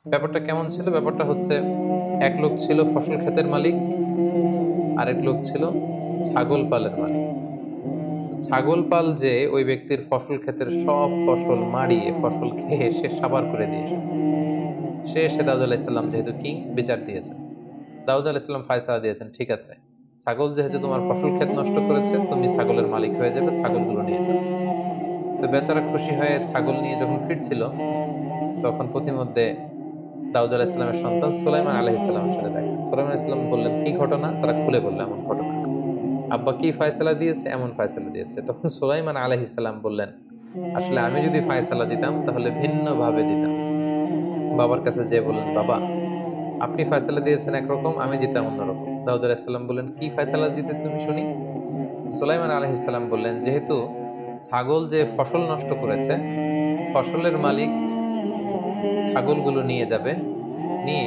ব্যাপারটা কেমন ছিল? ব্যাপারটা হচ্ছে এক লোক ছিল ফসল ক্ষেতের মালিক, আরেক লোক ছিল ছাগল পালের মালিক। তো ছাগল পাল যে ওই ব্যক্তির ফসল ক্ষেতের সব ফসল মাড়িয়ে, ফসল খেয়ে সে সাবার করে দিয়ে এসেছে। সে এসে দাউদ আলাইহিস সালাম যেহেতু কিং বিচার দিয়েছেন। দাউদ আলাইহিস সালাম ফায়সালা দিয়েছেন, ঠিক আছে। ছাগল যেহেতু তোমার ফসল ক্ষেত নষ্ট করেছে, তুমি ছাগলের মালিক হয়ে যাবে, ছাগলগুলো নিয়ে যাও। তো বেচারা খুশি হয়ে ছাগল নিয়ে যখন ফিরছিল, তখন পথিমধ্যে দাউদ আলাইহিস সালামের সন্তান সুলাইমান আলাইহিস সালামের সাথে দেখা। সুলাইমান আলাইহিস সালাম বললেন, কি ঘটনা? তারা খুলে বলল, এমন ঘটনা। আব্বা কি ফায়সালা দিয়েছে? এমন ফায়সালা দিয়েছে। তখন সুলাইমান আলাইহিস সালাম বললেন, আসলে আমি যদি ফায়সালা দিতাম তাহলে ভিন্নভাবে দিতাম। বাবার কাছে যেয়ে বললেন, বাবা, আপনি ফায়সালা দিয়েছেন একরকম, আমি দিতাম অন্যরকম। দাউদ আলাইহিস সালাম বললেন, কি ফায়সালা দিতে তুমি শুনি? সুলাইমান আলাইহিস সালাম বললেন, যেহেতু ছাগল যে ফসল নষ্ট করেছে, ফসলের মালিক ছাগলগুলো নিয়ে যাবে, নিয়ে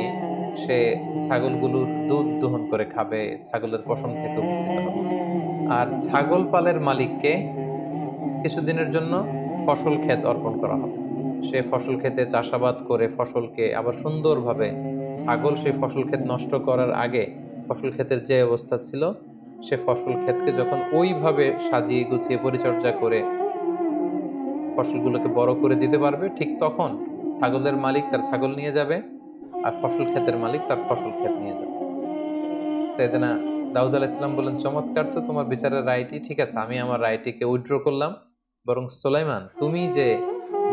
সে ছাগলগুলোর দুধ দহন করে খাবে, ছাগলের পশম থেকে উপকৃত হবে। আর ছাগল পালের মালিককে কিছুদিনের জন্য ফসল ক্ষেত অর্পণ করা হবে। সে ফসল ক্ষেতে চাষাবাদ করে ফসলকে আবার সুন্দরভাবে, ছাগল সেই ফসল ক্ষেত নষ্ট করার আগে ফসল ক্ষেতের যে অবস্থা ছিল, সে ফসল ক্ষেতকে যখন ওইভাবে সাজিয়ে গুছিয়ে পরিচর্যা করে ফসলগুলোকে বড় করে দিতে পারবে, ঠিক তখন ছাগলের মালিক তার ছাগল নিয়ে যাবে, আর ফসল ক্ষেতের মালিক তার ফসল ক্ষেত নিয়ে যাবে। সাইয়েদনা দাউদ আলাইহিস সালাম বললেন, চমৎকার তো, তোমার বিচারের রায়টি ঠিক আছে, আমি আমার রায়টিকে উইথড্র করলাম। বরং সুলাইমান, তুমি যে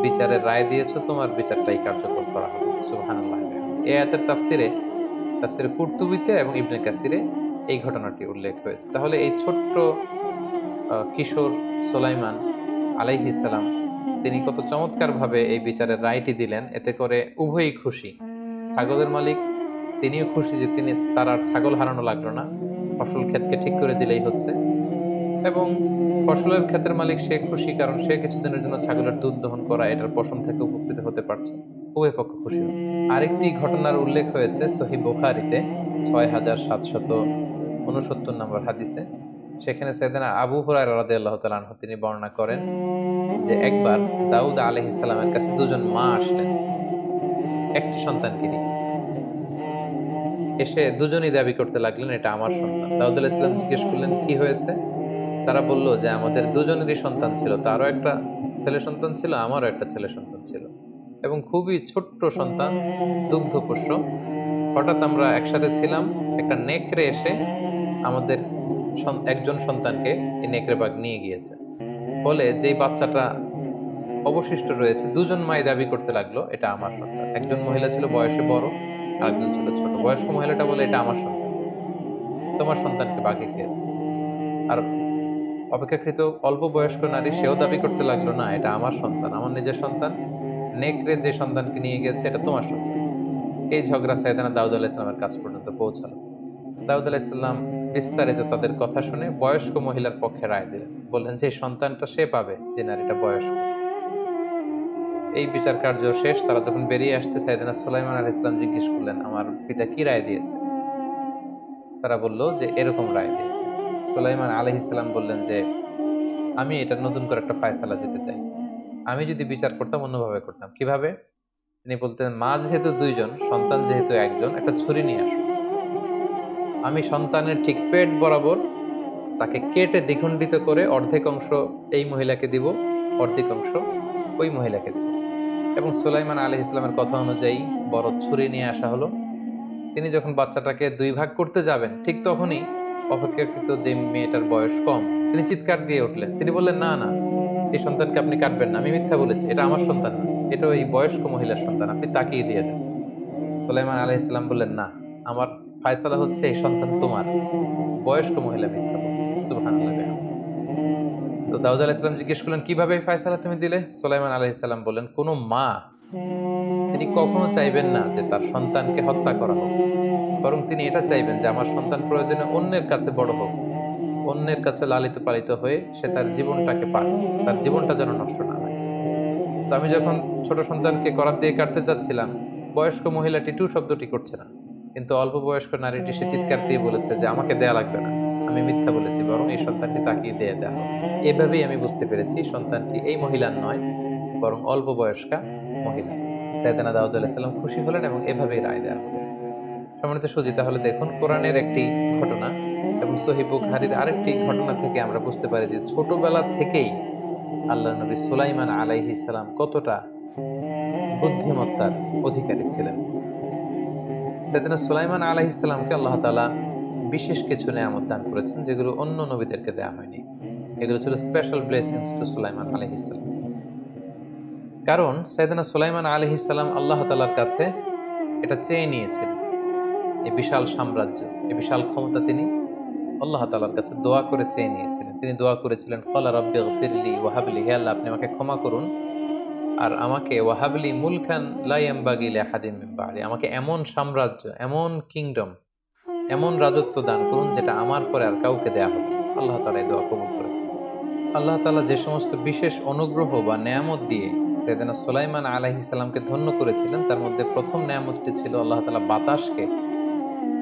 বিচারের রায় দিয়েছো, তোমার বিচারটাই কার্যকর করা হবে। সুবহানাল্লাহ। এই আয়াতের তাফসিরে কুরতুবিতে এবং ইবনে কাসিরে এই ঘটনাটি উল্লেখ হয়েছে। তাহলে এই ছোট্ট কিশোর সুলাইমান আলাইহিস সালাম, তিনি কত চমৎকারভাবে এই বিচারের রায়টি দিলেন, এতে করে উভয়ই খুশি। ছাগলের মালিক তিনিও খুশি যে তার আর ছাগল হারানো লাগলো না, ফসল ক্ষেতকে ঠিক করে দিলেই হচ্ছে। এবং ফসলের ক্ষেতের মালিক সে খুশি, কারণ সে কিছুদিনের জন্য ছাগলের দুধ দহন করা, এটার পশম থেকে উপকৃত হতে পারছে। উভয় পক্ষ খুশি হল। আরেকটি ঘটনার উল্লেখ হয়েছে সহিহ বুখারীতে ৬৭৬৯ নম্বর হাদিসে। সেখানে সাইয়েদনা আবু হুরায়রা রাদিয়াল্লাহু তাআলা আনহু তিনি বর্ণনা করেন যে একবার দাউদ আলাইহিস সালামের কাছে দুজন মা আসলেন একটি সন্তানকে নিয়ে। এসে দুজনেই দাবি করতে লাগলেন, এটা আমার সন্তান। দাউদ আলাইহিস সালাম জিজ্ঞেস করলেন, কি হয়েছে? তারা বলল যে আমাদের দুজনেরই সন্তান ছিল। তারও একটা ছেলে সন্তান ছিল, আমারও একটা ছেলে সন্তান ছিল। এবং খুবই ছোট্ট সন্তান, দুগ্ধপোষ্য। হঠাৎ আমরা একসাথে ছিলাম, একটা নেকড়ে এসে আমাদের একজন সন্তানকে এই নেকড়ে বাঘ নিয়ে গিয়েছে। ফলে যেই বাচ্চাটা অবশিষ্ট রয়েছে, দুজন মাই দাবি করতে লাগলো এটা আমার সন্তান। একজন মহিলা ছিল বয়সে বড়, আরেকজন ছিল ছোট। বয়স্ক মহিলাটা বলে, এটা আমার সন্তান, তোমার সন্তানকে বাঘে খেয়েছে। আর অপেক্ষাকৃত অল্প বয়স্ক নারী, সেও দাবি করতে লাগলো, না, এটা আমার সন্তান, আমার নিজের সন্তান। নেকড়ে যে সন্তানকে নিয়ে গেছে, এটা তোমার সন্তান। এই ঝগড়া সাইয়েদনা দাউদ আলাইহিস সালামের কাছ পর্যন্ত পৌঁছালো। দাউদ আলাইহিস সালাম বিস্তারিত তাদের কথা শুনে বয়স্ক মহিলার পক্ষে রায় দিলেন। বললেন যে এই সন্তানটা সে পাবে যে নারীটা বয়স্ক। এই বিচার কার্য শেষ। তারা যখন বেরিয়ে আসছে, সাইয়েদনা সুলাইমান আলাইহিস সালাম জিজ্ঞেস করলেন, আমার পিতা কি রায় দিয়েছে? তারা বলল যে এরকম রায় দিয়েছে। সুলাইমান আলাইহিস সালাম বললেন যে, আমি এটা নতুন করে একটা ফায়সালা দিতে চাই। আমি যদি বিচার করতাম অন্যভাবে করতাম। কিভাবে? তিনি বলতেন, মা যেহেতু ২ জন, সন্তান যেহেতু ১ জন, একটা ছুরি নিয়ে আসো। আমি সন্তানের ঠিক পেট বরাবর তাকে কেটে দ্বিখণ্ডিত করে অর্ধেক অংশ এই মহিলাকে দিব, অর্ধেক অংশ ওই মহিলাকে দিব। এবং সুলাইমান আলাইহিস সালামের কথা অনুযায়ী বড় ছুরি নিয়ে আসা হলো। তিনি যখন বাচ্চাটাকে ২ ভাগ করতে যাবেন, ঠিক তখনই অপেক্ষাকৃত যে মেয়েটার বয়স কম, তিনি চিৎকার দিয়ে উঠলেন। তিনি বললেন, না, না, এই সন্তানকে আপনি কাটবেন না। আমি মিথ্যা বলেছি। এটা আমার সন্তান না। এটা ওই বয়স্ক মহিলার সন্তান। আপনি তাকেই দিয়ে দেন। সুলাইমান আলাইহিস সালাম বললেন, না, আমার ফায়সালা হচ্ছে এই সন্তান তোমার। বয়স্ক মহিলা মিথ্যা বলছে। সুবহানাল্লাহ বিহামদিহি। তো দাউদ আলাইহিস সালাম জিজ্ঞেস করলেন, কিভাবে এই ফায়সালা তুমি দিলে? সুলাইমান আলাইহিস সালাম বললেন, কোন মা তিনি কখনো চাইবেন না যে তার সন্তানকে হত্যা করা হোক। বরং তিনি এটা চাইবেন যে আমার সন্তান প্রয়োজনে অন্যের কাছে বড় হোক, অন্যের কাছে লালিত পালিত হয়ে সে তার জীবনটাকে পাক, তার জীবনটা যেন নষ্ট না হয়। সো আমি যখন ছোট সন্তানকে করাত দিয়ে কাটতে চাচ্ছিলাম, বয়স্ক মহিলাটি টু শব্দটি করছে না, কিন্তু অল্প বয়স্ক নারীটি সে চিৎকার দিয়ে বলেছে যে আমাকে দেয়া লাগবে না, আমি মিথ্যা বলেছি, বরং এই সন্তানটি তাকিয়ে দিয়ে দেওয়া হোক। এভাবেই আমি বুঝতে পেরেছি সন্তানটি এই মহিলার নয়, বরং অল্প বয়স্কা মহিলা। সাইয়েদনা দাউদ আলাইহিস সালাম খুশি হলেন এবং এভাবেই রায় দেওয়া হলো। সম্মানিত সুধী, তাহলে দেখুন কোরআনের একটি ঘটনা এবং সহিহ বুখারীর আরেকটি ঘটনা থেকে আমরা বুঝতে পারি যে ছোটবেলা থেকেই আল্লাহর নবী সুলাইমান আলাইহিস সালাম কতটা বুদ্ধিমত্তার অধিকারী ছিলেন। সাইয়েদনা সুলাইমান আলাইহিস সালামকে আল্লাহ তাআলা বিশেষ কিছু নেয়ামত দান করেছেন যেগুলো অন্য নবীদেরকে দেওয়া হয়নি। এগুলো ছিল স্পেশাল ব্লেসিংস টু সুলাইমান আলাইহিস সালাম। কারণ সাইয়েদনা সুলাইমান আলাইহিস সালাম আল্লাহ তাআলার কাছে এটা চেয়ে নিয়েছিলেন। এই বিশাল সাম্রাজ্য, এই বিশাল ক্ষমতা তিনি আল্লাহ তাআলার কাছে দোয়া করে চেয়ে নিয়েছিলেন। তিনি দোয়া করেছিলেন, ক্বালা রাব্বিগফিরলি ওয়াহাবলি, হে আল্লাহ আপনি আমাকে ক্ষমা করুন আর আমাকে ওয়াহাবলি মুলকান লা ইয়ানবাগি লিআহাদিন মিন বা'দি, আমাকে এমন সাম্রাজ্য, এমন কিংডম, এমন রাজত্ব দান করুন যেটা আমার পরে আর কাউকে দেয়া হবে না। আল্লাহ তাআলা এই দোয়া কবুল করেছেন। আল্লাহ তাআলা যে সমস্ত বিশেষ অনুগ্রহ বা নেয়ামত দিয়ে সাইয়েদনা সুলাইমান আলাইহিস সালামকে ধন্য করেছিলেন তার মধ্যে প্রথম নেয়ামতটি ছিল আল্লাহ তাআলা বাতাসকে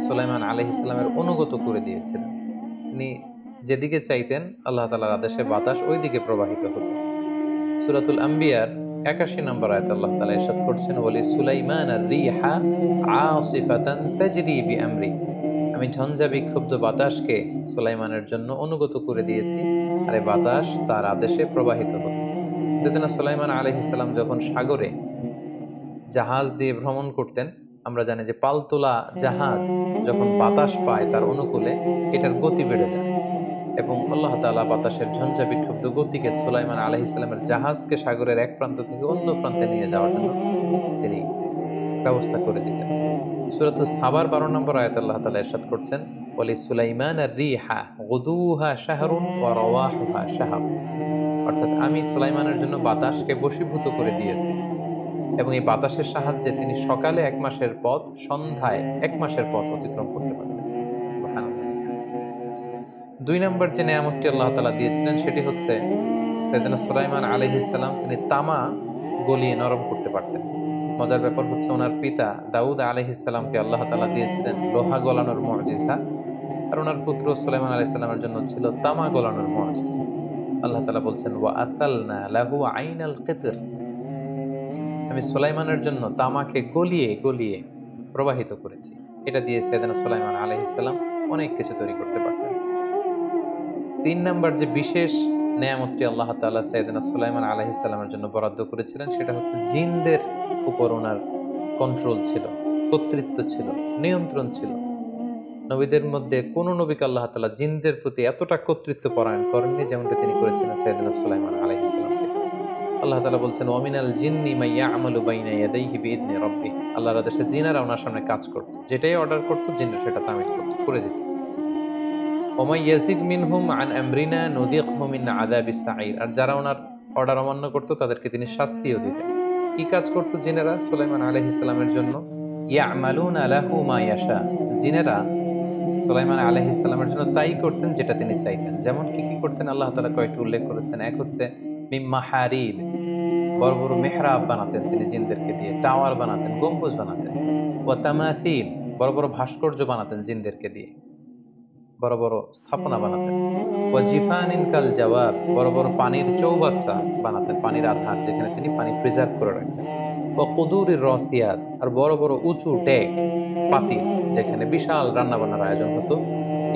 সুলাইমান আলাইহিস সালামের অনুগত করে দিয়েছিলেন। তিনি যেদিকে চাইতেন আল্লাহ তাআলার আদেশে বাতাস ওই দিকে প্রবাহিত হতো। সূরাতুল আম্বিয়ার ৮১ নম্বর আয়াতে আল্লাহ তাআলা ইরশাদ করছেন, ওয়ালি সুলাইমান আর-রিহা আসিফাতান তাজরি বিআমরি, আমি ঝঞ্ঝা বিক্ষুব্ধ বাতাসকে সুলাইমানের জন্য অনুগত করে দিয়েছি আর এই বাতাস তার আদেশে প্রবাহিত হতো। সাইয়েদনা সুলাইমান আলাইহিস সালাম যখন সাগরে জাহাজ দিয়ে ভ্রমণ করতেন, আমরা জানি যে পালতোলা জাহাজ যখন বাতাস পায় তার অনুকূলে এটার গতি বেড়ে যায় এবং আল্লাহ তাআলা বাতাসের ঝঞ্ঝা বিক্ষুব্ধ গতিকে সুলাইমান আলাইহিস সালামের জাহাজকে সাগরের এক প্রান্ত থেকে অন্য প্রান্তে নিয়ে যাওয়ার জন্য তিনি ব্যবস্থা করে দিতেন। সূরাতুস সাবার ১২ নম্বর আয়াতে আল্লাহ তাআলা ইরশাদ করছেন, ওয়ালি সুলাইমান আর-রিহা গুদুহা শাহরুন ওয়া রাওয়াহুহা শাহর, অর্থাৎ আমি সুলাইমানের জন্য বাতাসকে বশীভূত করে দিয়েছি এবং এই বাতাসের সাহায্যে তিনি সকালে ১ মাসের পথ, সন্ধ্যায় ১ মাসের পথ অতিক্রম করতে পারতেন। সুবহানাল্লাহ। ২ নম্বর যে নেয়ামতটি আল্লাহ তাআলা দিয়েছিলেন সেটি হচ্ছে সাইয়েদনা সুলাইমান আলাইহিস সালাম তিনি তামা গলিয়ে নরম করতে পারতেন। মজার ব্যাপার হচ্ছে ওনার পিতা দাউদ আলাইহিস সালামকে আল্লাহ তাআলা দিয়েছিলেন লোহা গলানোর মুজিজা আর ওনার পুত্র সুলাইমান আলাইহিস সালামের জন্য ছিল তামা গলানোর মুজিজা। আল্লাহ তাআলা বলছেন, ওয়া আসালনা লাহু আইনাল কিতর, আমি সুলাইমানের জন্য তামাকে গলিয়ে গলিয়ে প্রবাহিত করেছি। এটা দিয়ে সাইয়েদনা সুলাইমান আলাইহিস সালাম অনেক কিছু তৈরি করতে পারতেন। ৩ নাম্বার যে বিশেষ নেয়ামতটি আল্লাহ তাআলা সাইয়েদনা সুলাইমান আলাইহিস সালামের জন্য বরাদ্দ করেছিলেন সেটা হচ্ছে জিনদের উপর ওনার কন্ট্রোল ছিল, কর্তৃত্ব ছিল, নিয়ন্ত্রণ ছিল। নবীদের মধ্যে কোন নবীকে আল্লাহ তাআলা জিনদের প্রতি এতটা কর্তৃত্ব পরায়ণ করেননি যেমনটা তিনি করেছিলেন সাইয়েদনা সুলাইমান আলাইহিস সালামকে। আল্লাহ তাআলা বলছেন, ওয়া মিনাল জিন্নি মান ইয়া'মালু বাইনা ইয়াদাইহি বিইذনি রাব্বিহ, আল্লাহর আদেশে জিনেরা ওনার সামনে কাজ করত, যেটাই অর্ডার করত জিনরা সেটা তামিল করত, করে দিত। ওয়া মান ইয়াজিগ মিনহুম আন আমরিনা নুযিকহু মিন আযাবিস সাঈর, আর যারা ওনার অর্ডার অমান্য করত তাদেরকে তিনি শাস্তিও দিতেন। কি কাজ করত জিনেরা সুলাইমান আলাইহিস সালামের জন্য? ইয়া'মালুনা লাহু মা ইয়াশা, জিনেরা সুলাইমান আলাইহিস সালামের জন্য তাই করতেন যেটা তিনি চাইতেন। যেমন কি কি করতেন আল্লাহ তাআলা কয়েকটি উল্লেখ করেছেন। এক হচ্ছে মিম মাহারিব, বড় বড় মেহরাব বানাতেন তিনি জিনদেরকে দিয়ে, টাওয়ার বানাতেন, গম্বুজ বানাতেন। ওয়া তামাসিল, বড় বড় ভাস্কর্য বানাতেন জিনদেরকে দিয়ে, বড় বড় স্থাপনা বানাতেন। ওয়া জিফানিন কাল জাওয়াব, বড় বড় পানির চৌবাচ্চা বানাতেন, পানির আধার যেখানে তিনি পানি প্রিজার্ভ করে রাখতেন। ওয়া কুদুরির রসিয়াত, আর বড় বড় উঁচু ডেক, পাতিল যেখানে বিশাল রান্নাবান্নার আয়োজন হতো।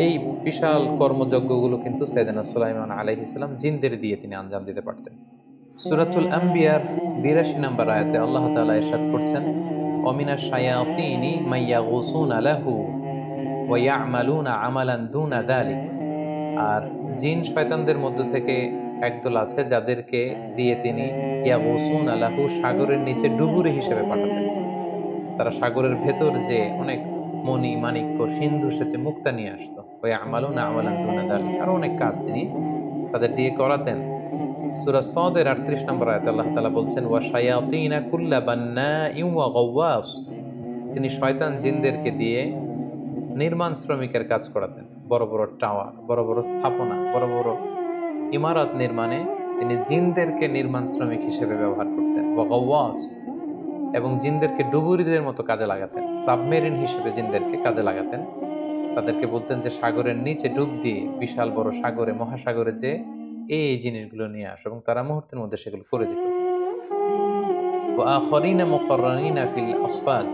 এই বিশাল কর্মযজ্ঞগুলো কিন্তু সাইয়েদনা সুলাইমান আলাইহিস সালাম জিনদের দিয়ে তিনি আঞ্জাম দিতে পারতেন। সূরাতুল আম্বিয়ার ৮২ নম্বর আয়াতে আল্লাহ তাআলা ইরশাদ করছেন, ওয়া মিনাশ শায়াতিনি মাইয়াগুসুনা লাহু ওয়া ইয়া'মালুনা আমালান দুনা যালিক, আর জিন শয়তানদের মধ্য থেকে একদল আছে যাদেরকে দিয়ে তিনি ইয়াগুসুনা লাহু, সাগরের নিচে ডুবুরি হিসেবে পাঠাতেন। তারা সাগরের ভেতর যে অনেক মণি মাণিক্য সিন্ধু সেচে মুক্তা নিয়ে আসতো। ওয়া ইয়া'মালুনা আমালান দুনা যালিক, আরো অনেক কাজ তিনি তাদের দিয়ে করাতেন। সূরা সদের ৩৮ নম্বর আয়াতে আল্লাহ তাআলা বলছেন, ওয়া শায়াতিনা কুল্লা বান্নাইন ওয়া গাওয়াস, তিনি শয়তান জিনদেরকে দিয়ে নির্মাণ শ্রমিকের কাজ করাতেন। বড় বড় টাওয়ার, বড় বড় স্থাপনা, বড় বড় ইমারত নির্মাণে তিনি জিনদেরকে নির্মাণ শ্রমিক হিসেবে ব্যবহার করতেন। ওয়া গাওয়াস, এবং জিনদেরকে ডুবুরিদের মতো কাজে লাগাতেন, সাবমেরিন হিসেবে জিনদেরকে কাজে লাগাতেন। তাদেরকে বলতেন যে সাগরের নিচে ডুব দিয়ে বিশাল বড় সাগরে, মহাসাগরে যে এই জিনিসগুলো নিয়ে আসো, এবং তারা মুহূর্তের মধ্যে সেগুলো করে দিত। ওয়া আখারিনা মুকাররানিনা ফিল আসফাদ,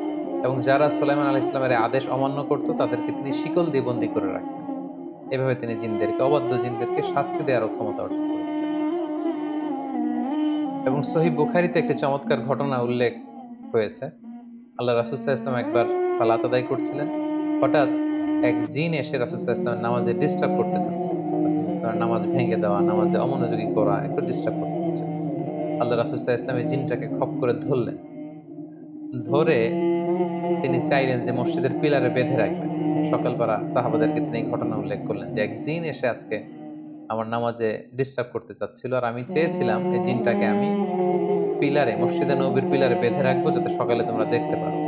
এবং যারা সুলাইমান আলাইহিস সালামের আদেশ অমান্য করত তাদেরকে তিনি শিকল দিয়ে বন্দী করে রাখতেন। এভাবে তিনি জিনদেরকে, অবাধ্য জিনদেরকে শাস্তি দেওয়ারও ক্ষমতা অর্জন করেছিলেন। এবং সহিহ বুখারীতে একটি চমৎকার ঘটনা উল্লেখ হয়েছে। আল্লাহ রাসূল সাল্লাল্লাহু আলাইহি ওয়াসাল্লাম একবার সালাত আদায় করছিলেন। হঠাৎ এক জিন এসে রাসূল সাল্লাল্লাহু আলাইহি ওয়াসাল্লামের নামাজে ডিস্টার্ব করতে চাচ্ছে। রাসূল সাল্লাল্লাহু আলাইহি ওয়াসাল্লামের নামাজ ভেঙে দেওয়া, নামাজে অমনোযোগী করা, একটু ডিস্টার্ব করতে চাচ্ছে। আল্লাহ রাসূল সাল্লাল্লাহু আলাইহি ওয়াসাল্লাম এই জিনটাকে খপ করে ধরলেন। ধরে তিনি চাইলেন যে মসজিদের পিলারে বেঁধে রাখবেন। সকালবেলা সাহাবাদেরকে তিনি এই ঘটনা উল্লেখ করলেন যে, এক জিন এসে আজকে আমার নামাজে ডিস্টার্ব করতে চাচ্ছিল। আর আমি চেয়েছিলাম এই জিনটাকে আমি পিলারে, মসজিদে নববীর পিলারে বেঁধে রাখবো যাতে সকালে তোমরা দেখতে পারো।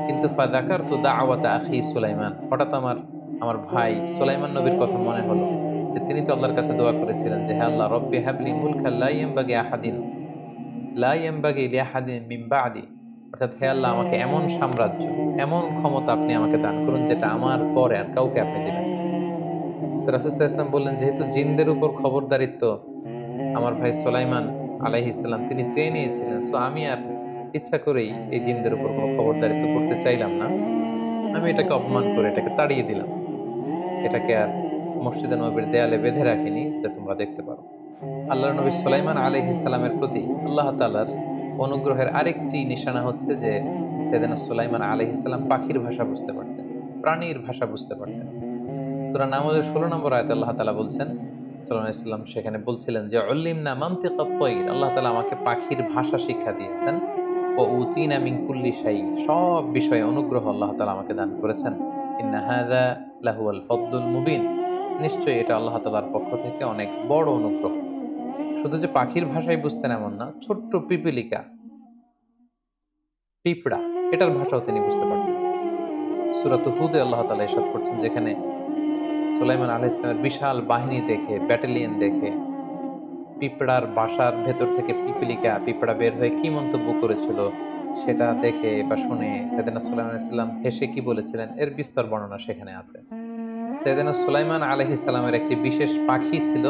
কিন্তু ফাযাকারতু দা'ওয়াতা আখি সুলাইমান, হঠাৎ আমার ভাই সুলাইমান নবীর কথা মনে হলো যে তিনি তো আল্লাহর কাছে দোয়া করেছিলেন যে, হে আল্লাহ, রব্বি হাবলি মুলকান লা ইয়ানবাগি লিআহাদিন মিন বা'দি, অর্থাৎ হে আল্লাহ, আমাকে এমন সাম্রাজ্য, এমন ক্ষমতা আপনি আমাকে দান করুন যেটা আমার পরে আর কাউকে আপনি দিবেন না। তো রাসূল সাল্লাল্লাহু আলাইহি ওয়াসাল্লাম বললেন, যেহেতু জিনদের উপর খবরদারিত্ব আমার ভাই সুলাইমান আলাইহিস সালাম তিনি চেয়ে নিয়েছিলেন, সো আমি আর ইচ্ছা করেই এই জিনদের উপর কোনো খবরদারিত্ব করতে চাইলাম না। আমি এটাকে অপমান করে এটাকে তাড়িয়ে দিলাম। এটাকে আর মসজিদে নববীর দেয়ালে বেঁধে রাখিনি যাতে তোমরা দেখতে পারো। আল্লাহর নবী সুলাইমান আলাইহিস সালামের প্রতি আল্লাহ তাআলার অনুগ্রহের আরেকটি নিশানা হচ্ছে যে সাইয়েদনা সুলাইমান আলাইহিস সালাম পাখির ভাষা বুঝতে পারতেন, প্রাণীর ভাষা বুঝতে পারতেন। সূরা নামলের ১৬ নম্বর আয়াতে আল্লাহ তাআলা বলছেন, সুলাইমান আলাইহিস সালাম সেখানে বলছিলেন যে, উল্লিমনা মানতিকাত তায়র, আল্লাহ তাআলা আমাকে পাখির ভাষা শিক্ষা দিয়েছেন। ও উতিনা মিন কুল্লি শাই, সব বিষয়ে অনুগ্রহ আল্লাহ তাআলা আমাকে দান করেছেন। ইন্না হাযা লাহুয়াল ফাদলুল মুবিন, নিশ্চয়ই এটা আল্লাহ তাআলার পক্ষ থেকে অনেক বড় অনুগ্রহ। শুধু যে পাখির ভাষাই বুঝতেন এমন না, ছোট্ট পিপীলিকা, পিঁপড়া, এটার ভাষাও তিনি বুঝতে পারতেন। সূরাত হুদে আল্লাহ তাআলা ইরশাদ করছেন, যেখানে সুলাইমান আলাইহিস সালামের বিশাল বাহিনী দেখে, ব্যাটালিয়ন দেখে, পিঁপড়ার বাসার ভেতর থেকে পিঁপড়া বের হয়ে কি মন্তব্য করেছিল সেটা দেখে বা শুনে সাইয়েদনা সুলাইমান আলাইহিস সালাম হেসে কি বলেছিলেন এর বিস্তর বর্ণনা সেখানে আছে। সাইয়েদনা সুলাইমান আলাইহিস সালামের একটি বিশেষ পাখি ছিল,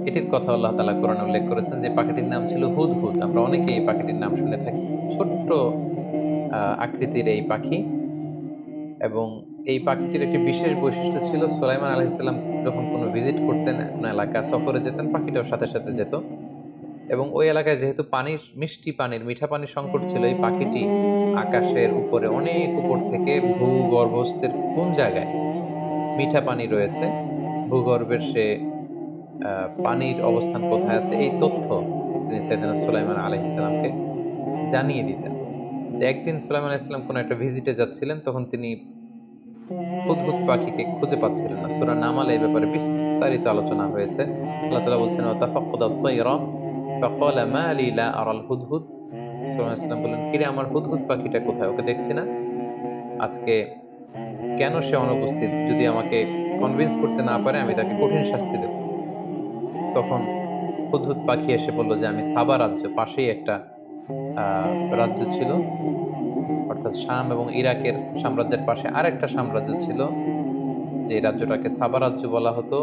এটির কথা আল্লাহ তাআলা কোরআনে উল্লেখ করেছেন যে পাখিটির নাম ছিল হুদহুদ। আমরা অনেকেই এই পাখিটির নাম শুনে থাকি। ছোট্ট আকৃতির এই পাখি, এবং এই পাখিটির একটি বিশেষ বৈশিষ্ট্য ছিল, সুলাইমান আলাইহিস সালাম যখন কোনো ভিজিট করতেন, কোনো এলাকা সফরে যেতেন, পাখিটাও সাথে সাথে যেত। এবং ওই এলাকায় যেহেতু মিষ্টি পানির, মিঠা পানির সংকট ছিল, এই পাখিটি আকাশের উপরে, অনেক উপর থেকে ভূগর্ভস্থের কোন জায়গায় মিঠা পানি রয়েছে, ভূগর্ভের সে পানির অবস্থান কোথায় আছে, এই তথ্য তিনি সাইয়েদনা সুলাইমান আলাইহিস সালামকে জানিয়ে দিতেন। তো একদিন সুলাইমান আলাইহিস সালাম কোনো একটা ভিজিটে যাচ্ছিলেন, তখন তিনি হুদহুদ পাখিকে খুঁজে পাচ্ছিলেন না। সূরা নামালে এই ব্যাপারে বিস্তারিত আলোচনা হয়েছে। আল্লাহ তাআলা বলছেন, ওয়া তাফাক্কাদা আত-তায়রা ফাকালা মা লি লা আরাল হুদহুদ। সুলাইমান আলাইহিস সালাম বললেন, কিরে, আমার হুদহুদ পাখিটা কোথায়? ওকে দেখছি না। আজকে কেন সে অনুপস্থিত? যদি আমাকে কনভিন্স করতে না পারে আমি তাকে কঠিন শাস্তি দেব। তখন হুদহুদ পাখি এসে বলল যে, আমি সাবা রাজ্য, পাশেই একটা আ রাজ্য ছিল, অর্থাৎ শাম এবং ইরাকের সাম্রাজ্যের পাশে আরেকটা সাম্রাজ্য ছিল, যে রাজ্যটাকে সাবা রাজ্য বলা হতো।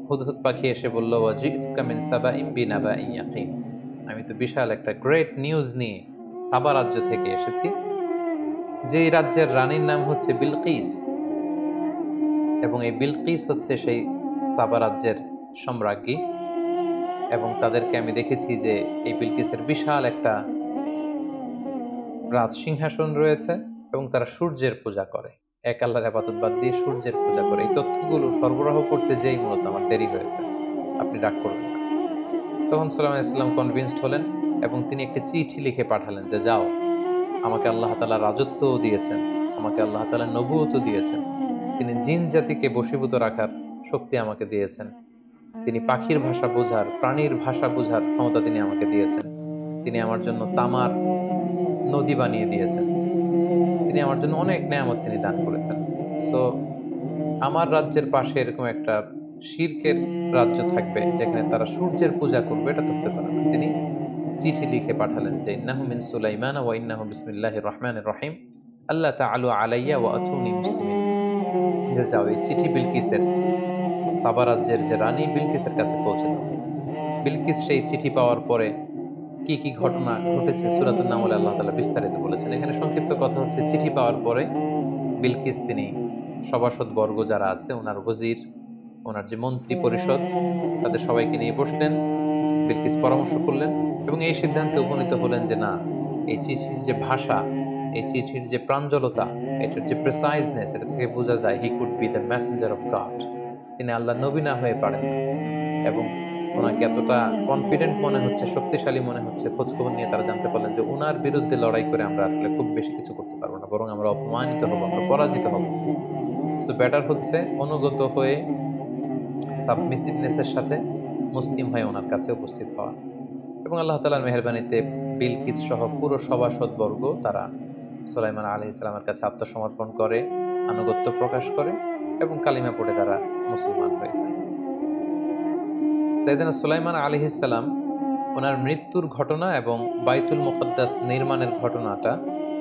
হুদহুদ পাখি এসে বলল, ওয়াজিতুকা মিন সাবাইন বিনাবাইন ইয়াকিন, আমি তো বিশাল একটা গ্রেট নিউজ নিয়ে সাবা রাজ্য থেকে এসেছি, যে রাজ্যের রানীর নাম হচ্ছে বিলকিস, এবং এই বিলকিস হচ্ছে সেই সাবা রাজ্যের সম্রাজ্ঞী। এবং তাদেরকে আমি দেখেছি যে এই বিলকিসের বিশাল একটা রাজ সিংহাসন রয়েছে, এবং তারা সূর্যের পূজা করে, এক আল্লাহর ইবাদত বাদ দিয়ে সূর্যের পূজা করে। এই তথ্যগুলো সরবরাহ করতে যেই মূলত আমার দেরি হয়েছে, আপনি রাগ করবেন না। তখন সুলাইমান আলাইহিস সালাম কনভিন্সড হলেন, এবং তিনি একটি চিঠি লিখে পাঠালেন যে, যাও, আমাকে আল্লাহ তাআলা রাজত্বও দিয়েছেন, আমাকে আল্লাহ তাআলা নবুয়তও দিয়েছেন, তিনি জিন জাতিকে বশীভূত রাখার শক্তি আমাকে দিয়েছেন, তিনি পাখির ভাষা বোঝার, প্রাণীর ভাষা বোঝার ক্ষমতা তিনি আমাকে দিয়েছেন, তিনি আমার জন্য তামার নদী বানিয়ে দিয়েছেন, তিনি আমার জন্য অনেক নেয়ামত তিনি দান করেছেন। সো আমার রাজ্যের পাশে এরকম একটা শিরকের রাজ্য থাকবে যেখানে তারা সূর্যের পূজা করবে, এটা তো হতে পারে না। তিনি চিঠি লিখে পাঠালেন যে, ইন্নাহু মিন সুলাইমান ওয়া ইন্নাহু বিসমিল্লাহির রহমানির রহিম, আল্লাহ তাআলু আলাইয়া ওয়া আতুনি মুসলিমিন। যে যাও, এই চিঠি বিলকিসের, সাবা রাজ্যের যে রানী বিলকিসের কাছে পৌঁছে দাও। বিলকিস সেই চিঠি পাওয়ার পরে কি কি কি ঘটনা ঘটেছে সূরাতুন নামলে আল্লাহ তাআলা বিস্তারিত বলেছেন। এখানে সংক্ষিপ্ত কথা হচ্ছে, চিঠি পাওয়ার পরে বিলকিস তিনি সভাসদবর্গ যারা আছে, ওনার ওজির, ওনার যে মন্ত্রী পরিষদ, তাদের সবাইকে নিয়ে বসলেন। বিলকিস পরামর্শ করলেন এবং এই সিদ্ধান্তে উপনীত হলেন যে না, এই চিঠির যে ভাষা, এই চিঠির যে প্রাঞ্জলতা, এটার যে প্রিসাইজনেস, এটা থেকে বোঝা যায় he could be the Messenger of god. তিনি আল্লাহর নবী না হয়ে পারেন না। এবং ওনাকে এতটা কনফিডেন্ট মনে হচ্ছে, শক্তিশালী মনে হচ্ছে, খোঁজখবর নিয়ে তারা জানতে পারলেন যে উনার বিরুদ্ধে লড়াই করে আমরা আসলে খুব বেশি কিছু করতে পারবো না, বরং আমরা অপমানিত হব, আমরা পরাজিত হব। সো বেটার হচ্ছে অনুগত হয়ে সাবমিসিভনেসের সাথে মুসলিম হয়ে ওনার কাছে উপস্থিত হওয়া। এবং আল্লাহ তাআলার মেহেরবানিতে বিলকিস সহ পুরো সভাসদবর্গ তারা সুলাইমান আলাইহিস সালামের কাছে আত্মসমর্পণ করে, আনুগত্য প্রকাশ করে এবং কালিমা পড়ে তারা মুসলমান হয়ে যায়। সাইয়েদনা সুলাইমান আলাইহিস সালাম ওনার মৃত্যুর ঘটনা এবং বাইতুল মুকদ্দাস নির্মাণের ঘটনাটা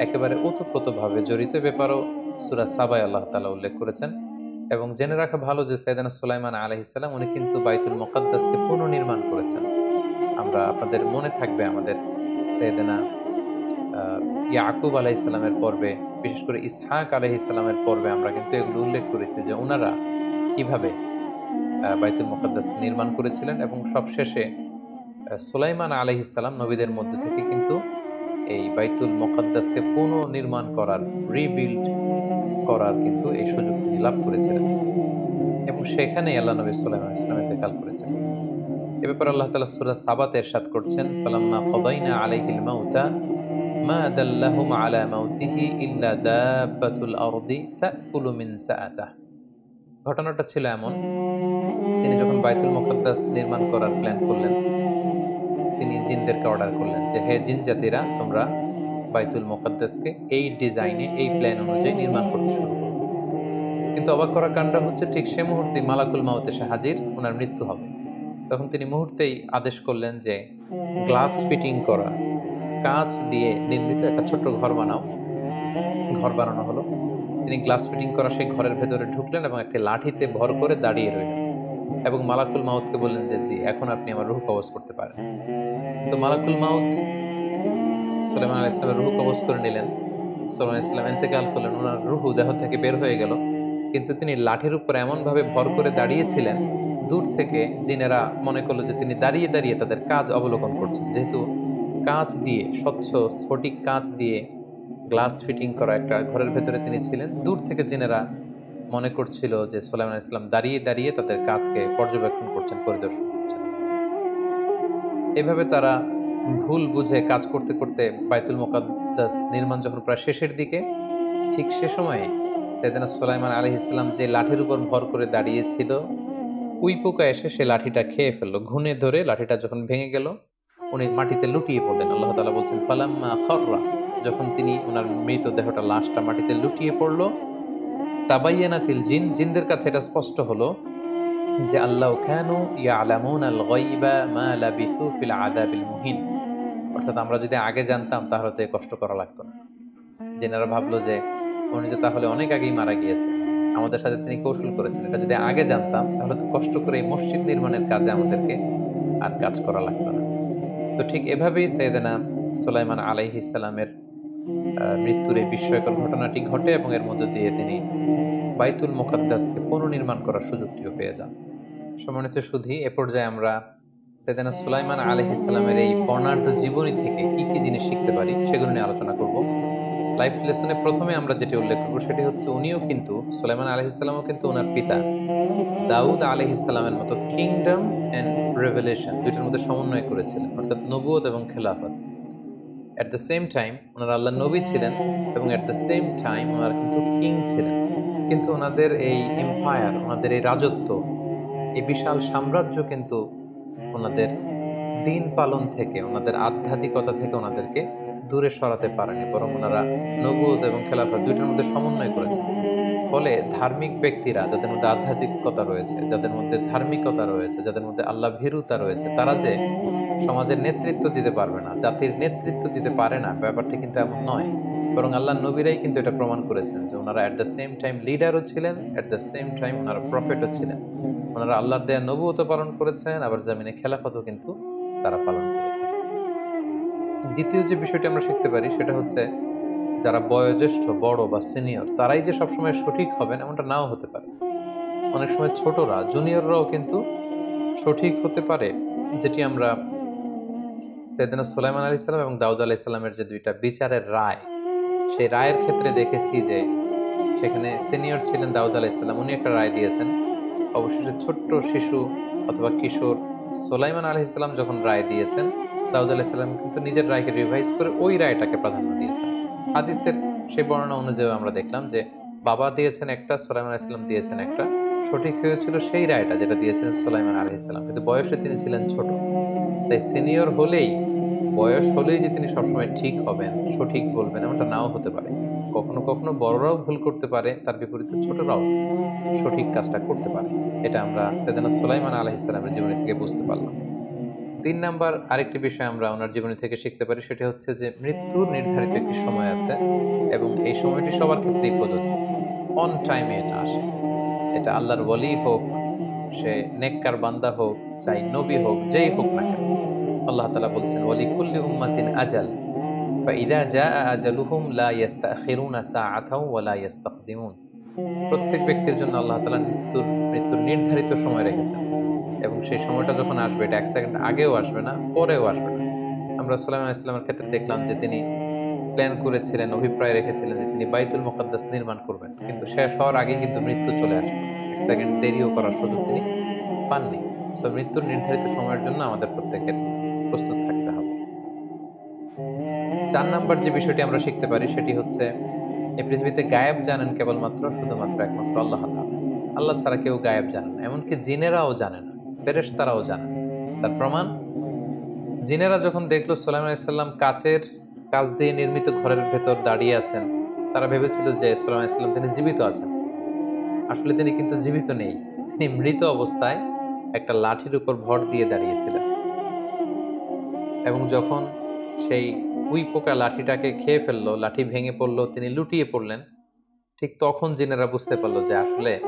একেবারে ওতপ্রোতভাবে জড়িত। এ ব্যাপারেও সূরা সাবায় আল্লাহ তাআলা উল্লেখ করেছেন। এবং জেনে রাখা ভালো যে সাইয়েদনা সুলাইমান আলাইহিস সালাম উনি কিন্তু বাইতুল মুকদ্দাসকে পুনর্নির্মাণ করেছেন। আমরা, আপনাদের মনে থাকবে আমাদের সাইয়েদনা ইয়াকুব আলাইহিস সালামের পর্বে, বিশেষ করে ইসহাক আলাইহিস সালামের পর্বে আমরা কিন্তু এগুলো উল্লেখ করেছি যে উনারা কিভাবে বাইতুল মুকদ্দাসকে নির্মাণ করেছিলেন। এবং সবশেষে সুলাইমান আলাইহিস সালাম নবীদের মধ্যে থেকে কিন্তু এই বাইতুল মুকদ্দাসকে পুনর্নির্মাণ করার, রিবিল্ড করার কিন্তু এই সুযোগ তিনি লাভ করেছিলেন। এবং সেখানেই আল্লাহ নবী সুলাইমান আলাইহিস সালাম ইন্তেকাল করেছেন। এ ব্যাপারে আল্লাহ তাআলা সূরা সাবাতে ইরশাদ করছেন, ফালাম্মা কাদাইনা আলাইহিল মাউতা মা দাল্লাহুম আলা মাউতিহি ইল্লা দাব্বাতুল আরদি তাকুলু মিন সাআতাহ। ঘটনাটা ছিল এমন, তিনি যখন বাইতুল মুকদ্দাস নির্মাণ করার প্ল্যান করলেন, তিনি জিনদেরকে অর্ডার করলেন যে হে জিন জাতিরা, তোমরা বাইতুল মুকদ্দাসকে এই ডিজাইনে, এই প্ল্যান অনুযায়ী নির্মাণ করতে শুরু করো। কিন্তু অবাক করা কাণ্ড হচ্ছে, ঠিক সে মুহূর্তে মালাকুল মাউত এসে হাজির, ওনার মৃত্যু হবে। তখন তিনি মুহূর্তেই আদেশ করলেন যে গ্লাস ফিটিং করা, কাঁচ দিয়ে নির্মিত একটা ছোট্ট ঘর বানাও। ঘর বানানো হলো। তিনি গ্লাস ফিটিং করা সেই ঘরের ভেতরে ঢুকলেন এবং একটি লাঠিতে ভর করে দাঁড়িয়ে রইলেন এবং মালাকুল মাউতকে বললেন যে জি, এখন আপনি আমার রূহ কবজ করতে পারেন। তো মালাকুল মাউত সুলাইমান আলাইহিস সালামের রূহ কবজ করে নিলেন। সুলাইমান আলাইহিস সালাম ইন্তেকাল করলেন, ওনার রূহ দেহ থেকে বের হয়ে গেল। কিন্তু তিনি লাঠির উপর এমনভাবে ভর করে দাঁড়িয়েছিলেন, দূর থেকে জিনেরা মনে করলো যে তিনি দাঁড়িয়ে দাঁড়িয়ে তাদের কাজ অবলোকন করছেন। যেহেতু কাঁচ দিয়ে, স্বচ্ছ স্ফটিক কাঁচ দিয়ে গ্লাস ফিটিং করা একটা ঘরের ভেতরে তিনি ছিলেন, দূর থেকে জিনেরা মনে করছিল যে সুলাইমান আলাইহিস সালাম দাঁড়িয়ে দাঁড়িয়ে তাদের কাজকে পর্যবেক্ষণ করছেন, পরিদর্শন করছেন। এভাবে তারা ভুল বুঝে কাজ করতে করতে বাইতুল মুকদ্দাস নির্মাণ যখন প্রায় শেষের দিকে, ঠিক সে সময়ে সাইয়েদনা সুলাইমান আলাইহিস সালাম যে লাঠির উপর ভর করে দাঁড়িয়েছিল, উই পোকা এসে সে লাঠিটা খেয়ে ফেললো। ঘুণে ধরে লাঠিটা যখন ভেঙে গেল, উনি মাটিতে লুটিয়ে পড়লেন। আল্লাহ তাআলা বলছেন, ফালাম্মা খাররা, যখন তিনি ওনার মৃতদেহটা, লাশটা মাটিতে লুটিয়ে পড়লো, তাবায়্যানাতিল জিন, জিনদের কাছে এটা স্পষ্ট হলো যে আল্লাহ কানু ইয়ালামুনাল গায়বা মা লাবিসু ফিল আযাবিল মুহিন। অর্থাৎ আমরা যদি আগে জানতাম তাহলে তো কষ্ট করা লাগতো না। জিনেরা ভাবলো যে উনি তো তাহলে অনেক আগেই মারা গিয়েছে, আমাদের সাথে তিনি কৌশল করেছেন। এটা যদি আগে জানতাম তাহলে তো কষ্ট করে এই মসজিদ নির্মাণের কাজে আমাদেরকে আর কাজ করা লাগতো না। তো ঠিক এভাবেই সাইয়েদনা সুলাইমান আলাইহিস সালামের মৃত্যুর এই বিস্ময়কর ঘটনাটি ঘটে এবং এর মধ্য দিয়ে তিনি বাইতুল মুকদ্দাসকে পুনর্নির্মাণ করার সুযোগটিও পেয়ে যান। সম্মানিত সুধী, এ পর্যায়ে আমরা সাইয়েদনা সুলাইমান আলাইহিস সালামের এই বর্ণাঢ্য জীবনী থেকে কি কি জিনিস শিখতে পারি সেগুলো নিয়ে আলোচনা করব। লাইফ লেসনে প্রথমে আমরা যেটি উল্লেখ করব সেটি হচ্ছে, উনিও কিন্তু, সুলাইমান আলাইহিস সালামও কিন্তু ওনার পিতা দাউদ আলাইহিস সালামের মতো কিংডম এন্ড রেভেলেশন দুইটার মধ্যে সমন্বয় করেছিলেন, অর্থাৎ নবুয়ত এবং খেলাফত। এট দ্য সেম টাইম ওনারা আল্লাহর নবী ছিলেন এবং এট দ্য সেম টাইম ওনারা কিন্তু কিং ছিলেন। কিন্তু ওনাদের এই এম্পায়ার, ওনাদের এই রাজত্ব, এই বিশাল সাম্রাজ্য কিন্তু ওনাদের দিন পালন থেকে, ওনাদের আধ্যাত্মিকতা থেকে ওনাদেরকে দূরে সরাতে পারেনি, বরং ওনারা নবুয়ত এবং খেলাফত দুইটার মধ্যে সমন্বয় করেছেন। ফলে ধার্মিক ব্যক্তিরা, যাদের মধ্যে আধ্যাত্মিকতা রয়েছে, যাদের মধ্যে ধার্মিকতা রয়েছে, যাদের মধ্যে আল্লাহ ভীরুতা রয়েছে, তারা যে সমাজের নেতৃত্ব দিতে পারবে না, জাতির নেতৃত্ব দিতে পারে না, ব্যাপারটি কিন্তু এমন নয়। বরং আল্লাহর নবীরাই কিন্তু এটা প্রমাণ করেছেন যে ওনারা এট দ্য সেম টাইম লিডারও ছিলেন, এট দ্য সেম টাইম ওনারা প্রফেটও ছিলেন। ওনারা আল্লাহর দেয়া নবুয়ত পালন করেছেন, আবার জামিনে খেলাফতও কিন্তু তারা পালন করেছেন। দ্বিতীয় যে বিষয়টি আমরা শিখতে পারি সেটা হচ্ছে যারা বয়োজ্যেষ্ঠ, বড় বা সিনিয়র তারাই যে সবসময় সঠিক হবেন এমনটা নাও হতে পারে। অনেক সময় ছোটরা, জুনিয়ররাও কিন্তু সঠিক হতে পারে। যেটি আমরা সাইয়েদনা সুলাইমান আলাইহিস সালাম এবং দাউদ আলাইহিস সালামের যে ২ টা বিচারের রায়, সেই রায়ের ক্ষেত্রে দেখেছি যে সেখানে সিনিয়র ছিলেন দাউদ আলাইহিস সালাম। উনি একটা রায় দিয়েছেন। অবশেষে ছোট্ট শিশু অথবা কিশোর সুলাইমান আলাইহিস সালাম যখন রায় দিয়েছেন, দাউদ আলাইহিস সালাম কিন্তু নিজের রায়কে রিভাইজ করে ওই রায়টাকে প্রাধান্য দিয়েছেন। হাদিসের সেই বর্ণনা অনুযায়ী আমরা দেখলাম যে বাবা দিয়েছেন একটা, সুলাইমান আলাইহিস সালাম দিয়েছেন একটা। সঠিক হয়েছিল সেই রায়টা যেটা দিয়েছিলেন সুলাইমান আলাইহিস সালাম। কিন্তু বয়সে তিনি ছিলেন ছোট। তাই সিনিয়র হলেই, বয়স হলেই যে তিনি সবসময় ঠিক হবেন, সঠিক বলবেন এমনটা নাও হতে পারে। কখনো, কখনো বড়রাও ভুল করতে পারে, তার বিপরীতে ছোটরাও সঠিক কাজটা করতে পারে। এটা আমরা সাইয়েদনা সুলাইমান আলাইহিস সালামের জীবনী থেকে বুঝতে পারলাম। ৩ নাম্বার আরেকটি বিষয় আমরা উনার জীবনী থেকে শিখতে পারি সেটি হচ্ছে যে মৃত্যুর নির্ধারিত একটি সময় আছে এবং এই সময়টি সবার ক্ষেত্রেই প্রযোজ্য। অন টাইমে এটা আসে। এটা আল্লাহর ওয়ালি হোক, সে নেককার বান্দা হোক, চাই নবী হোক, যেই হোক না কেন। আল্লাহ তাআলা বলছেন, "ওয়ালিকুল্লি উম্মাতিন আজাল, ফাইদা জাআ আজালুহুম লা ইস্তাখিরুনা সাআতাও ওয়া লা ইস্তাকদিমুন।" প্রত্যেক ব্যক্তির জন্য আল্লাহ তাআলা মৃত্যুর নির্ধারিত সময় রেখেছেন এবং সেই সময়টা যখন আসবে এটা ১ সেকেন্ড আগেও আসবে না, পরেও আসবে না। আমরা সুলাইমান আলাইহিস সালামের ক্ষেত্রে দেখলাম যে তিনি প্ল্যান করেছিলেন, অভিপ্রায় রেখেছিলেন যে তিনি বাইতুল মুকাদ্দাস নির্মাণ করবেন। কিন্তু শেষ হওয়ার আগেই কিন্তু মৃত্যু চলে আসলো। ১ সেকেন্ড দেরিও করার সুযোগ তিনি পাননি। সো মৃত্যুর নির্ধারিত সময়ের জন্য আমাদের প্রত্যেকের প্রস্তুত থাকতে হবে। ৪ নাম্বার যে বিষয়টি আমরা শিখতে পারি সেটি হচ্ছে এই পৃথিবীতে গায়েব জানেন কেবলমাত্র শুধুমাত্র একমাত্র আল্লাহ তাআলা। আল্লাহ ছাড়া কেউ গায়েব জানে না। এমনকি জিনেরাও জানে না। ফেরেশতারাও জানে না। তার প্রমাণ, জিনেরা যখন দেখলো সুলাইমান আলাইহিস সালাম কাঁচ দিয়ে নির্মিত ঘরের ভেতর দাঁড়িয়ে আছেন, তারা ভেবেছিল যে সুলাইমান আলাইহিস সালাম তিনি জীবিত আছেন। আসলে তিনি কিন্তু জীবিত নেই। তিনি মৃত অবস্থায় একটা লাঠির উপর ভর দিয়ে দাঁড়িয়েছিলেন। এবং যখন সেই উইপোকা লাঠিটাকে খেয়ে ফেললো, লাঠি ভেঙে পড়লো, তিনি লুটিয়ে পড়লেন। ঠিক তখন জিনেরা বুঝতে পারল যে আসলে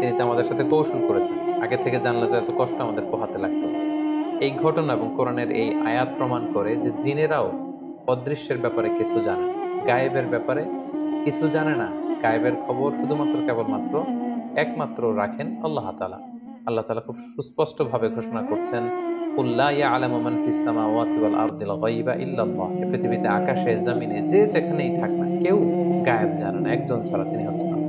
তিনি তো আমাদের সাথে কৌশল করেছেন। আগে থেকে জানলে তো এত কষ্ট আমাদের পোহাতে লাগতো না। এই ঘটনা এবং কোরআনের এই আয়াত প্রমাণ করে যে জিনেরাও অদৃশ্যের ব্যাপারে কিছু জানে না। গায়েবের ব্যাপারে কিছু জানে না। গায়েবের খবর শুধুমাত্র কেবলমাত্র একমাত্র রাখেন আল্লাহ তাআলা। আল্লাহ তাআলা খুব সুস্পষ্টভাবে ঘোষণা করছেন, "কুল লা ইয়ালামু মান ফিস সামাওয়াতি ওয়াল আরদিল গায়বা ইল্লাল্লাহ।" এই পৃথিবীতে আকাশে জমিনে যে যেখানেই থাক না কেউ গায়েব জানে না, একজন ছাড়া, তিনি হচ্ছেন আল্লাহ।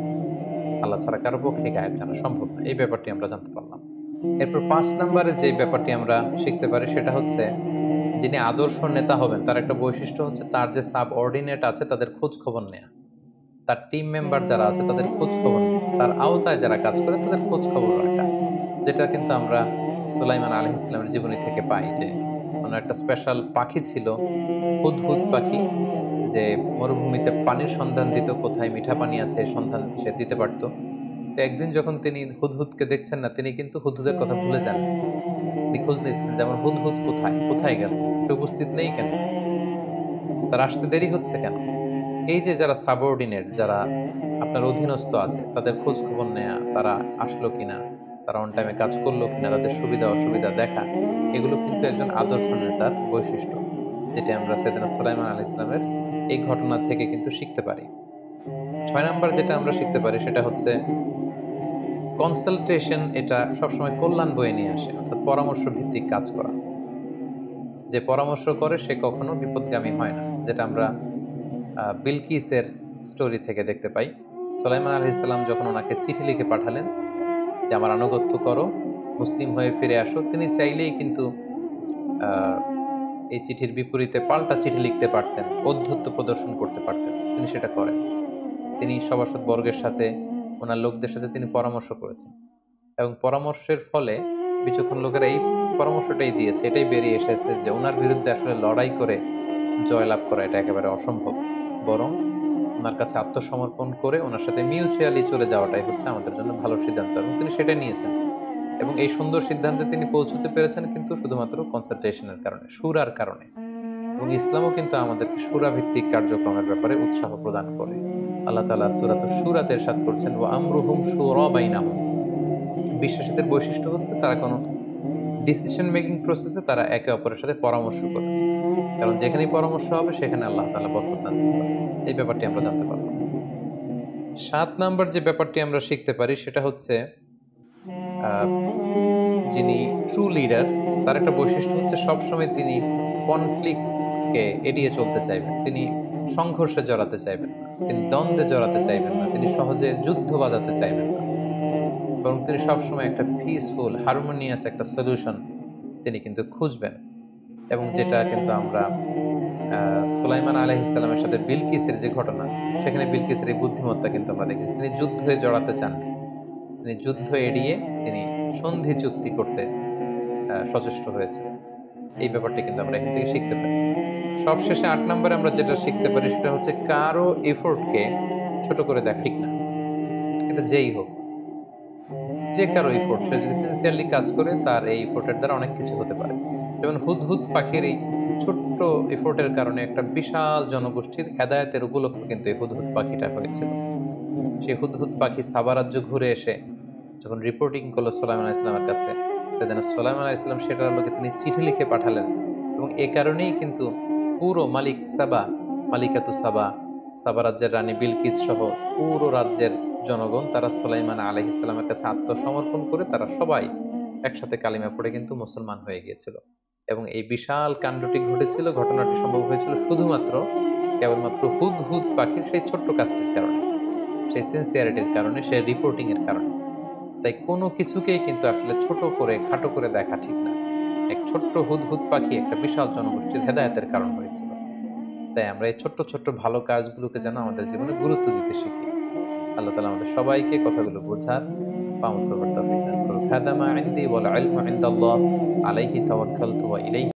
আল্লাহ ছাড়া কারো পক্ষে গায়েব জানা সম্ভব না। এই ব্যাপারটি আমরা জানতে পারলাম। এরপর ৫ নাম্বারে যে ব্যাপারটি আমরা শিখতে পারি সেটা হচ্ছে যিনি আদর্শ নেতা হবেন তার একটা বৈশিষ্ট্য হচ্ছে তার যে সাবঅর্ডিনেট আছে তাদের খোঁজ খবর নেয়া। তার টিম মেম্বার যারা আছে তাদের খোঁজ খবর নেয়া। তার আওতায় যারা কাজ করে তাদের খোঁজ খবর রাখা। যেটা কিন্তু আমরা সুলাইমান আলাইহিস সালামের জীবনী থেকে পাই যে ওনার একটা স্পেশাল পাখি ছিল, হুদহুদ পাখি, যে মরুভূমিতে পানির সন্ধান দিত, কোথায় মিঠা পানি আছে এই সন্ধান সে দিতে পারত। তো একদিন যখন তিনি হুদহুদকে দেখছেন না, তিনি কিন্তু হুদহুদের কথা ভুলে যান। তিনি খোঁজ নিচ্ছেন যে আমার হুদহুদ কোথায়? কোথায় গেল? সে উপস্থিত নেই কেন? তার আসতে দেরি হচ্ছে কেন? এই যে যারা সাবঅর্ডিনেট, যারা আপনার অধীনস্থ আছে, তাদের খোঁজ খবর নেয়া, তারা আসলো কিনা, তারা অন টাইমে কাজ করলো কিনা, তাদের সুবিধা অসুবিধা দেখা, এগুলো কিন্তু একজন আদর্শ নেতার বৈশিষ্ট্য। যেটি আমরা সাইয়েদনা সুলাইমান আলাইহিস সালামের এই ঘটনা থেকে কিন্তু শিখতে পারি। ৬ নাম্বার যেটা আমরা শিখতে পারি সেটা হচ্ছে কনসালটেশন, এটা সবসময় কল্যাণ বয়ে নিয়ে আসে। অর্থাৎ পরামর্শ ভিত্তিক কাজ করা। যে পরামর্শ করে সে কখনো বিপথগামী হয় না। যেটা আমরা বিলকিসের স্টোরি থেকে দেখতে পাই। সুলাইমান আলাইহিস সালাম যখন উনাকে চিঠি লিখে পাঠালেন যে, "আমার আনুগত্য করো, মুসলিম হয়ে ফিরে আসো।" তিনি চাইলেই কিন্তু আ এই চিঠির বিপরীতে পাল্টা চিঠি লিখতে পারতেন, ঔদ্ধত্য প্রদর্শন করতে পারতেন। তিনি সেটা করেন। তিনি সভাসদ বর্গের সাথে, উনার লোকদের সাথে তিনি পরামর্শ করেছেন এবং পরামর্শের ফলে বিচক্ষণ লোকেরা এই পরামর্শটাই দিয়েছে। এটাই বেরিয়ে এসেছে যে উনার বিরুদ্ধে আসলে লড়াই করে জয়লাভ করা এটা একেবারে অসম্ভব। বরং উনার কাছে আত্মসমর্পণ করে উনার সাথে মিউচুয়ালি চলে যাওয়াটাই হচ্ছে আমাদের জন্য ভালো সিদ্ধান্ত এবং তিনি সেটাই নিয়েছেন। এবং এই সুন্দর সিদ্ধান্তে তিনি পৌঁছতে পেরেছেন কিন্তু শুধুমাত্র কনসালটেশনের কারণে, শুরার কারণে। এবং ইসলামও কিন্তু আমাদেরকে শুরা ভিত্তিক কার্যক্রমের ব্যাপারে উৎসাহ প্রদান করে। আল্লাহ তাআলা সূরাতুশ শুরাতে ইরশাদ করছেন, "ওয়া আমরুহুম শুরা বাইনাহুম।" বিশ্বাসীদের বৈশিষ্ট্য হচ্ছে তারা কোনো ডিসিশন মেকিং প্রসেসে তারা একে অপরের সাথে পরামর্শ করে। কারণ যেখানেই পরামর্শ হবে সেখানে আল্লাহ তাআলা বরকত নাযিল করেন। এই ব্যাপারটি আমরা জানতে পারব। ৭ নাম্বার যে ব্যাপারটি আমরা শিখতে পারি সেটা হচ্ছে আ যিনি ট্রু লিডার তার একটা বৈশিষ্ট্য হচ্ছে সবসময় তিনি কনফ্লিক্ট কে এড়িয়ে চলতে চাইবেন। তিনি সংঘর্ষে জড়াতে চাইবেন না। তিনি দ্বন্দ্বে জড়াতে চাইবেন না। তিনি সহজে যুদ্ধ বাজাতে চাইবেন না। বরং তিনি সবসময় একটা পিসফুল, হারমোনিয়াস একটা সলিউশন তিনি কিন্তু খুঁজবেন। এবং যেটা কিন্তু আমরা সুলাইমান আলাইহিস সালামের সাথে বিলকিসের যে ঘটনা, সেখানে বিলকিসের এই বুদ্ধিমত্তা কিন্তু আমরা দেখি। তিনি যুদ্ধে জড়াতে চাননি। তিনি যুদ্ধ এড়িয়ে তিনি সন্ধি চুক্তি করতে সচেষ্ট হয়েছেন। এই ব্যাপারটি কিন্তু আমরা এখান থেকে শিখতে পারি। সবশেষে ৮ নম্বরে আমরা যেটা শিখতে পারি সেটা হচ্ছে কারো এফোর্টকে ছোট করে দেখা ঠিক না। এটা যেই হোক, যে কারো এফোর্ট সে যদি সিনসিয়ারলি কাজ করে তার এই এফোর্টের দ্বারা অনেক কিছু হতে পারে। যেমন হুদহুদ পাখির এই ছোট্ট এফোর্টের কারণে একটা বিশাল জনগোষ্ঠীর হেদায়েতের উপলক্ষ কিন্তু এই হুদহুদ পাখিটা হয়েছিল। সেই হুদহুদ পাখি সাবা রাজ্য ঘুরে এসে যখন রিপোর্টিং করলো সুলাইমান আলাইহিস সালামের কাছে, সেদিন সুলাইমান আলাইহিস সালাম সেটার লোকে তিনি চিঠি লিখে পাঠালেন এবং এ কারণেই কিন্তু পুরো মালিকাতু সাবা, সাবা রাজ্যের রানী বিলকিস সহ পুরো রাজ্যের জনগণ তারা সুলাইমান আলাইহিস সালামের কাছে আত্মসমর্পণ করে তারা সবাই একসাথে কালিমা পড়ে কিন্তু মুসলমান হয়ে গিয়েছিল। এবং এই বিশাল কাণ্ডটি ঘটেছিল, ঘটনাটি সম্ভব হয়েছিল শুধুমাত্র কেবলমাত্র হুদহুদ পাখির সেই ছোট্ট কাজটির কারণে, সেই সিনসিয়ারিটির কারণে, সেই রিপোর্টিং এর কারণে। তাই কোনো কিছুকেই কিন্তু আসলে ছোট করে খাটো করে দেখা ঠিক না। এক ছোট্ট হুদহুদ পাখি একটা বিশাল জনগোষ্ঠীর হেদায়েতের কারণ হয়েছিল। তাই আমরা এই ছোট্ট ছোট্ট ভালো কাজগুলোকে যেন আমাদের জীবনে গুরুত্ব দিতে শিখি। আল্লাহ তাআলা আমাদের সবাইকে কথাগুলো বোঝার বা আমল করবার তৌফিক দান করুক। হাদা মা ইনদি ওয়াল ইলমু ইনদাল্লাহ আলাইহি তাওয়াক্কালতু ওয়া ইলাইহি